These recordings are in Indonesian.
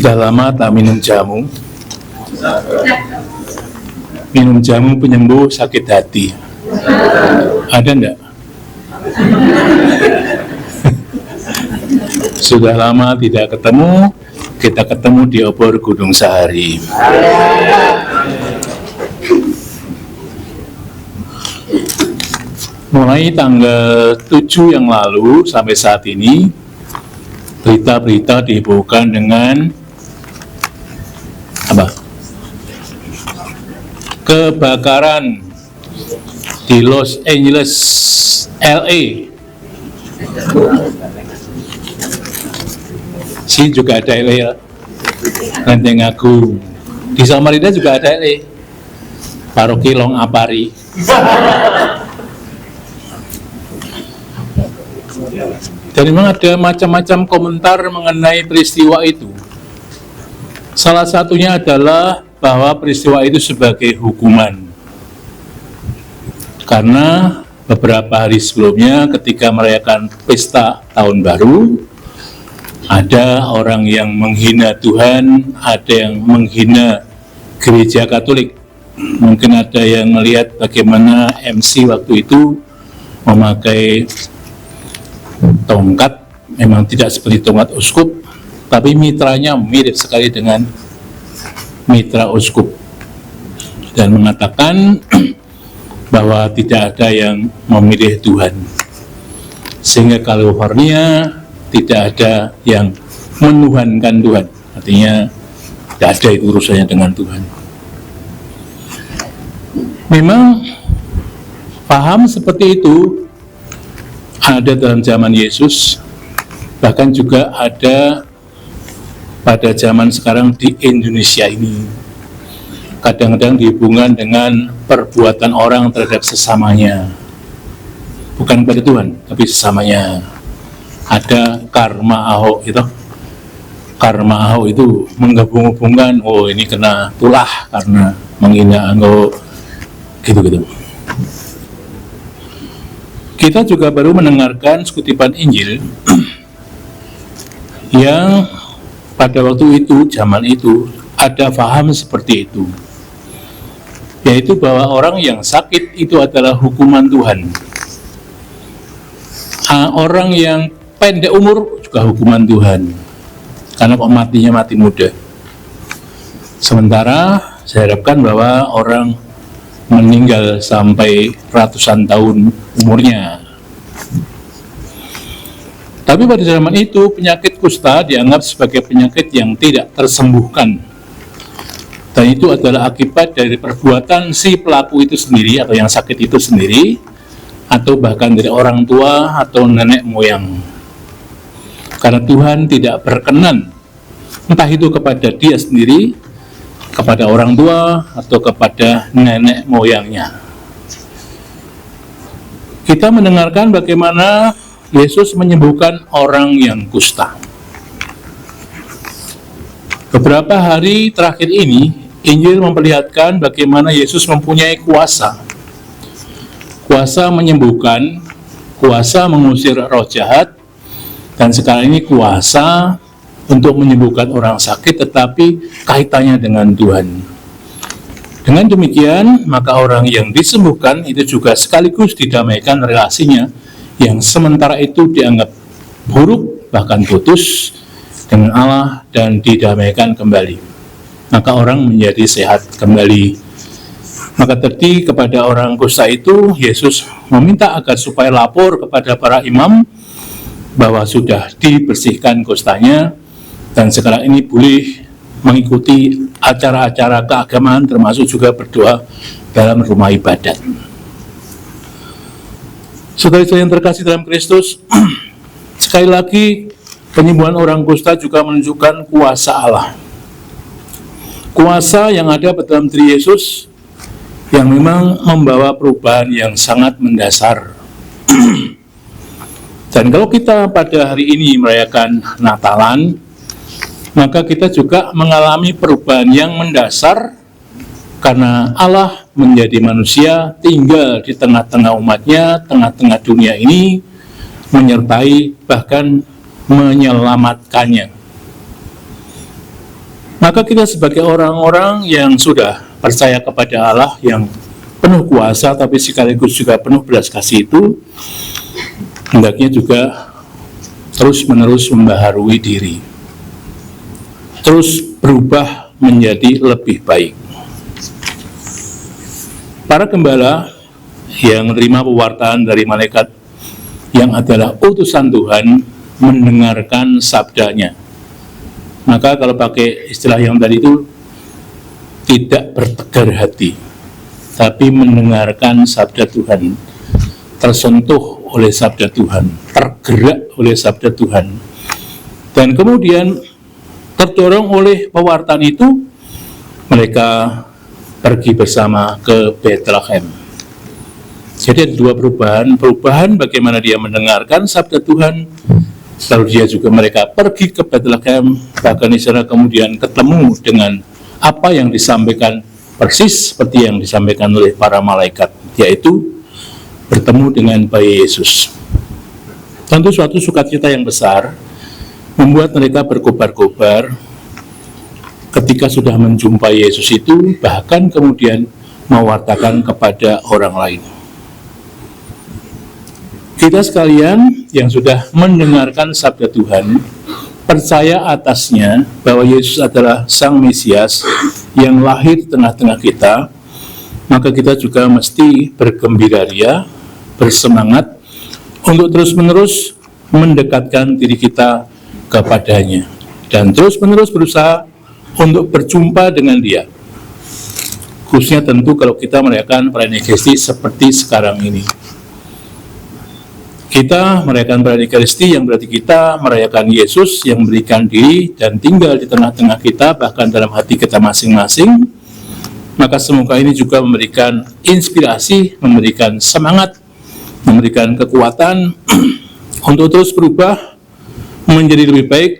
Sudah lama tak minum jamu. Minum jamu penyembuh sakit hati. Ada enggak? Sudah lama tidak ketemu, kita ketemu di obor Gunung Sahari. Mulai tanggal 7 yang lalu sampai saat ini, berita-berita dihebohkan dengan kebakaran di Los Angeles, LA. Sini juga ada LA ya. Lenteng Agung. Di Samarinda juga ada LA. Paroki Long Apari. Dan memang ada macam-macam komentar mengenai peristiwa itu. Salah satunya adalah bahwa peristiwa itu sebagai hukuman. Karena beberapa hari sebelumnya ketika merayakan pesta tahun baru, ada orang yang menghina Tuhan, ada yang menghina gereja Katolik. Mungkin ada yang melihat bagaimana MC waktu itu memakai tongkat, memang tidak seperti tongkat uskup, tapi mitranya mirip sekali dengan mitra uskup, dan mengatakan bahwa tidak ada yang memilih Tuhan, sehingga California tidak ada yang menuhankan Tuhan, artinya tidak ada itu urusannya dengan Tuhan. Memang paham seperti itu ada dalam zaman Yesus, bahkan juga ada pada zaman sekarang di Indonesia ini. Kadang-kadang dihubungkan dengan perbuatan orang terhadap sesamanya, bukan pada Tuhan, tapi sesamanya. Ada karma Ahok itu. Karma Ahok itu menghubung-hubungkan, oh ini kena tulah karena menghina Ahok, gitu-gitu. Kita juga baru mendengarkan sekutipan Injil yang pada waktu itu, zaman itu, ada paham seperti itu, yaitu bahwa orang yang sakit itu adalah hukuman Tuhan. Orang yang pendek umur juga hukuman Tuhan, karena kok matinya mati muda. Sementara saya harapkan bahwa orang meninggal sampai ratusan tahun umurnya. Tapi pada zaman itu penyakit kusta dianggap sebagai penyakit yang tidak tersembuhkan. Dan itu adalah akibat dari perbuatan si pelaku itu sendiri atau yang sakit itu sendiri, atau bahkan dari orang tua atau nenek moyang. Karena Tuhan tidak berkenan, entah itu kepada dia sendiri, kepada orang tua, atau kepada nenek moyangnya. Kita mendengarkan bagaimana Yesus menyembuhkan orang yang kusta. Beberapa hari terakhir ini, Injil memperlihatkan bagaimana Yesus mempunyai kuasa. Kuasa menyembuhkan, kuasa mengusir roh jahat, dan sekarang ini kuasa untuk menyembuhkan orang sakit, tetapi kaitannya dengan Tuhan. Dengan demikian, maka orang yang disembuhkan itu juga sekaligus didamaikan relasinya, yang sementara itu dianggap buruk, bahkan putus dengan Allah, dan didamaikan kembali. Maka orang menjadi sehat kembali. Maka tadi kepada orang kusta itu, Yesus meminta agar supaya lapor kepada para imam bahwa sudah dibersihkan kustanya, dan sekarang ini boleh mengikuti acara-acara keagamaan, termasuk juga berdoa dalam rumah ibadat. Saudara-saudara yang terkasih dalam Kristus, sekali lagi penyembuhan orang kusta juga menunjukkan kuasa Allah. Kuasa yang ada dalam diri Yesus yang memang membawa perubahan yang sangat mendasar. Dan kalau kita pada hari ini merayakan Natalan, maka kita juga mengalami perubahan yang mendasar karena Allah menjadi manusia, tinggal di tengah-tengah umatnya, tengah-tengah dunia ini, menyertai bahkan menyelamatkannya. Maka kita sebagai orang-orang yang sudah percaya kepada Allah yang penuh kuasa tapi sekaligus juga penuh belas kasih itu, hendaknya juga terus-menerus membaharui diri, terus berubah menjadi lebih baik. Para gembala yang menerima pewartaan dari malaikat yang adalah utusan Tuhan mendengarkan sabdanya. Maka kalau pakai istilah yang tadi itu, tidak bertegar hati, tapi mendengarkan sabda Tuhan, tersentuh oleh sabda Tuhan, tergerak oleh sabda Tuhan, dan kemudian terdorong oleh pewartaan itu, mereka pergi bersama ke Bethlehem. Jadi ada dua perubahan bagaimana dia mendengarkan sabda Tuhan, lalu dia juga mereka pergi ke Bethlehem, bahkan di sana kemudian ketemu dengan apa yang disampaikan persis seperti yang disampaikan oleh para malaikat, yaitu bertemu dengan bayi Yesus. Tentu suatu sukacita yang besar membuat mereka berkobar-kobar ketika sudah menjumpai Yesus itu, bahkan kemudian mewartakan kepada orang lain. Kita sekalian yang sudah mendengarkan sabda Tuhan, percaya atasnya bahwa Yesus adalah Sang Mesias yang lahir di tengah-tengah kita, maka kita juga mesti bergembira ria, bersemangat untuk terus-menerus mendekatkan diri kita kepadanya dan terus-menerus berusaha untuk berjumpa dengan Dia. Khususnya tentu kalau kita merayakan perayaan Ekaristi seperti sekarang ini. Kita merayakan perayaan Ekaristi yang berarti kita merayakan Yesus yang memberikan diri dan tinggal di tengah-tengah kita, bahkan dalam hati kita masing-masing. Maka semoga ini juga memberikan inspirasi, memberikan semangat, memberikan kekuatan untuk terus berubah menjadi lebih baik,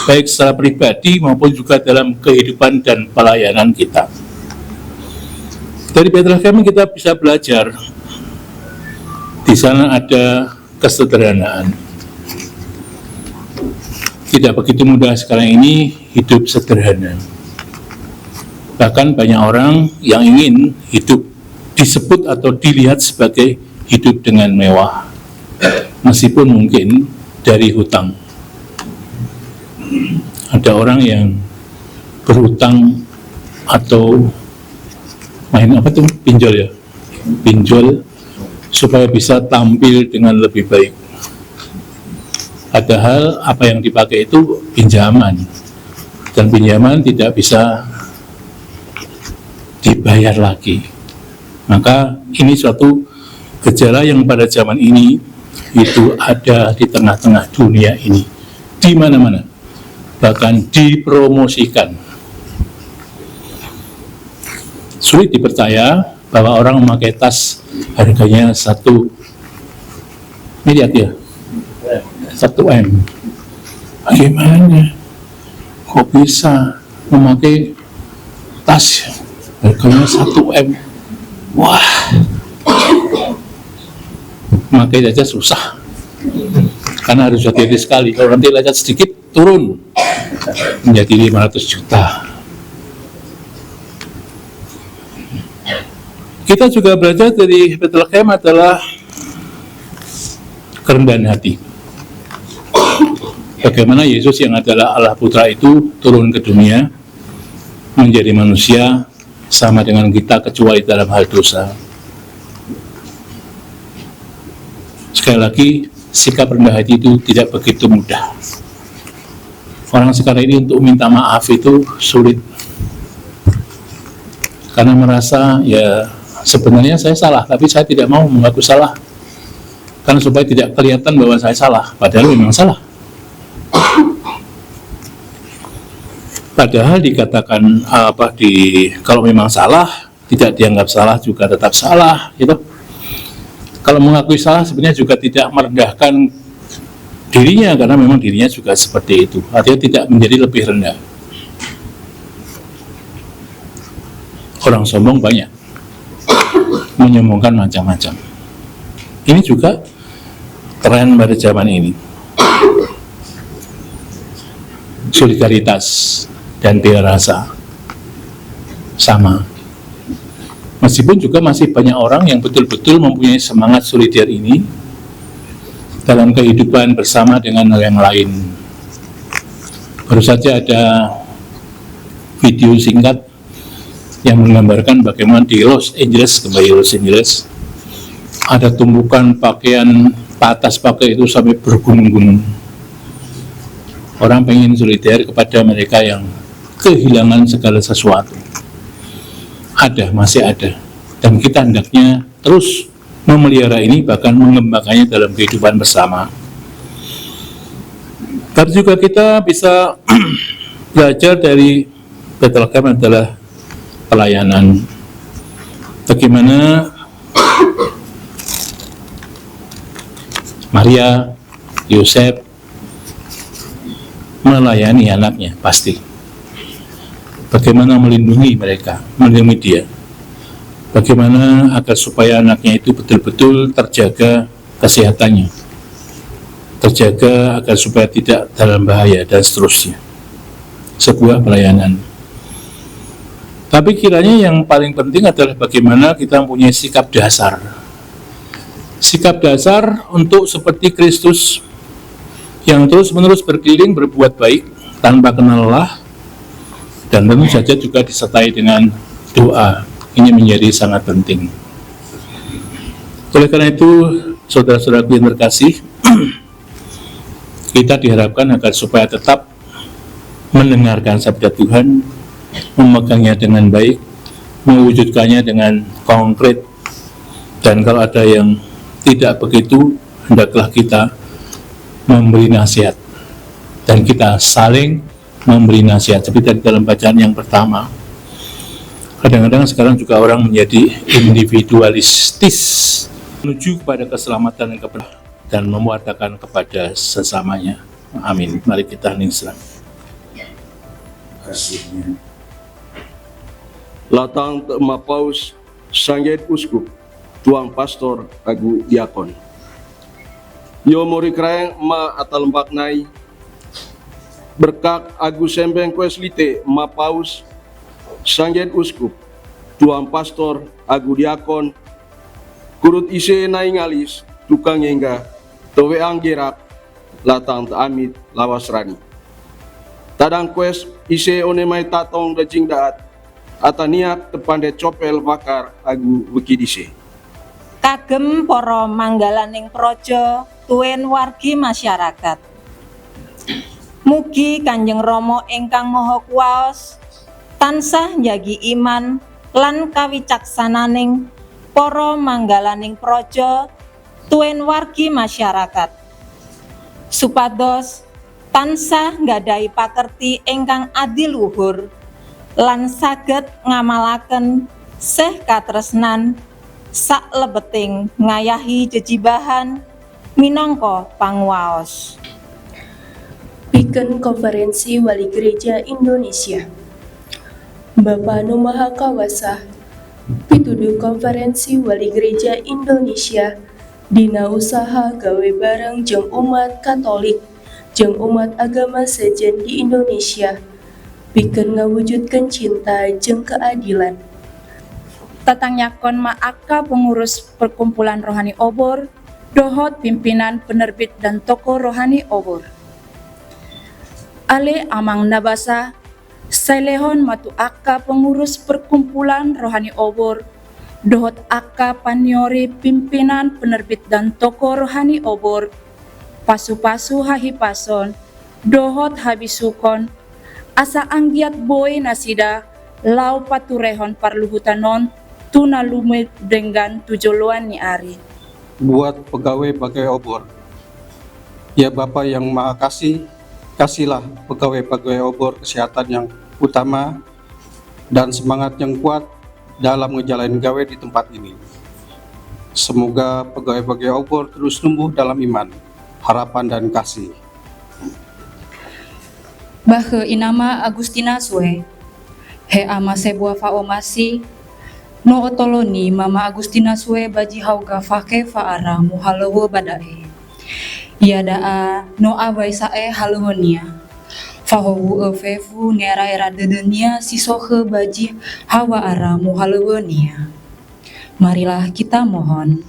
baik secara pribadi maupun juga dalam kehidupan dan pelayanan kita. Dari Bethlehem kita bisa belajar. Di sana ada kesederhanaan. Tidak begitu mudah sekarang ini hidup sederhana. Bahkan banyak orang yang ingin hidup disebut atau dilihat sebagai hidup dengan mewah, meskipun mungkin dari hutang. Ada orang yang berhutang atau main apa tuh, pinjol ya, pinjol supaya bisa tampil dengan lebih baik. Padahal apa yang dipakai itu pinjaman, dan pinjaman tidak bisa dibayar lagi. Maka ini suatu gejala yang pada zaman ini itu ada di tengah-tengah dunia ini, di mana-mana, bahkan dipromosikan. Sulit dipercaya bahwa orang memakai tas harganya 1 miliar ya, 1 M. Bagaimana kok bisa memakai tas harganya 1 M? Wah, memakai saja susah, karena harus hati-hati sekali. Kalau nanti lecet sedikit turun menjadi 500 juta. Kita juga belajar dari Bethlehem adalah kerendahan hati. Bagaimana Yesus yang adalah Allah Putra itu turun ke dunia, menjadi manusia sama dengan kita kecuali dalam hal dosa. Sekali lagi, sikap rendah hati itu tidak begitu mudah. Orang sekarang ini untuk minta maaf itu sulit, karena merasa ya sebenarnya saya salah, tapi saya tidak mau mengaku salah, karena supaya tidak kelihatan bahwa saya salah, padahal memang salah. Padahal dikatakan kalau memang salah, tidak dianggap salah juga tetap salah, gitu. Kalau mengakui salah sebenarnya juga tidak merendahkan dirinya, karena memang dirinya juga seperti itu. Artinya tidak menjadi lebih rendah. Orang sombong banyak, menyombongkan macam-macam. Ini juga tren pada zaman ini. Solidaritas dan bela rasa sama. Meskipun juga masih banyak orang yang betul-betul mempunyai semangat solidar ini dalam kehidupan bersama dengan yang lain. Baru saja ada video singkat yang menggambarkan bagaimana di Los Angeles, kembali Los Angeles, ada tumpukan pakaian patas pakai itu sampai bergunung-gunung. Orang pengen solidar kepada mereka yang kehilangan segala sesuatu. Ada, masih ada. Dan kita hendaknya terus memelihara ini, bahkan mengembangkannya dalam kehidupan bersama. Tapi juga kita bisa belajar dari Bethlehem adalah pelayanan. Bagaimana Maria, Yosef melayani anaknya, pasti. Bagaimana melindungi mereka, melindungi dia. Bagaimana agar supaya anaknya itu betul-betul terjaga kesehatannya, terjaga agar supaya tidak dalam bahaya, dan seterusnya. Sebuah pelayanan. Tapi kiranya yang paling penting adalah bagaimana kita mempunyai sikap dasar. Sikap dasar untuk seperti Kristus yang terus-menerus berkeliling berbuat baik tanpa kenal lelah, dan tentu saja juga disertai dengan doa. Ini menjadi sangat penting. Oleh karena itu, saudara-saudaraku yang terkasih, kita diharapkan agar supaya tetap mendengarkan sabda Tuhan, memegangnya dengan baik, mewujudkannya dengan konkret, dan kalau ada yang tidak begitu, hendaklah kita memberi nasihat, dan kita saling memberi nasihat. Seperti dalam bacaan yang pertama, kadang-kadang sekarang juga orang menjadi individualistis menuju kepada keselamatan dan memuatakan kepada sesamanya. Amin. Mari kita hening sejenak. Kasihnya Latang Tema Paus Sanggit Uskup Tuang Pastor Agu Diakon Yo mori kreng ma atal mbaknai berkak Agu Sembeng Kueslite Ma Paus Sanggit Uskup Tuang Pastor Agu Diakon kurut ise naingalis tukang engga towe anggerak latang amit lawas rani tadang kues ise onemai tatong dajing daat ataniak tepande copel bakar Agu wekidise kagem para manggalaning praja tuwin wargi masyarakat. Mugi Kanjeng Rama ingkang Maha Kuwaos tansah njagi iman lan kawicaksananing para manggalaning praja tuwin wargi masyarakat, supados tansah nggadhahi pakerti ingkang adiluhur lan saged ngamalaken seh katresnan saklebeting ngayahi jejibahan minangka panguwaos. Pikeun Konferensi Wali Gereja Indonesia. Bapa Nu Maha Kawasa, pituduh Konferensi Wali Gereja Indonesia dina usaha gawe bareng jeung umat Katolik jeung umat agama sejen di Indonesia pikeun ngawujudkeun cinta jeung keadilan. Tatangnyakon ma'aka pengurus perkumpulan rohani obor, dohot pimpinan penerbit dan toko rohani obor. Ale amang nabasa, sailehon matu aka pengurus perkumpulan rohani obor, dohot aka paniori pimpinan penerbit dan toko rohani obor, pasu-pasu hahipason, dohot habisukon, asa anggiat boy nasida, lau paturehon parluhutanon, tunalume dengan tujuluan ni ari. Buat pegawai-pegawai obor, ya Bapa yang Maha Kasih, kasihlah pegawai-pegawai obor kesehatan yang utama dan semangat yang kuat dalam ngejalanin gawe di tempat ini. Semoga pegawai-pegawai obor terus tumbuh dalam iman, harapan dan kasih. Bahe inama Agustina Sue, he ama sebuah faomasi, no otoloni mama Agustina Sue baji hauga fake faara muhalowo badae. Ya daa no abai sae halowonia. Fahowu efefu nera era dedenia sisohe baji hawa ara muhalewenia. Marilah kita mohon.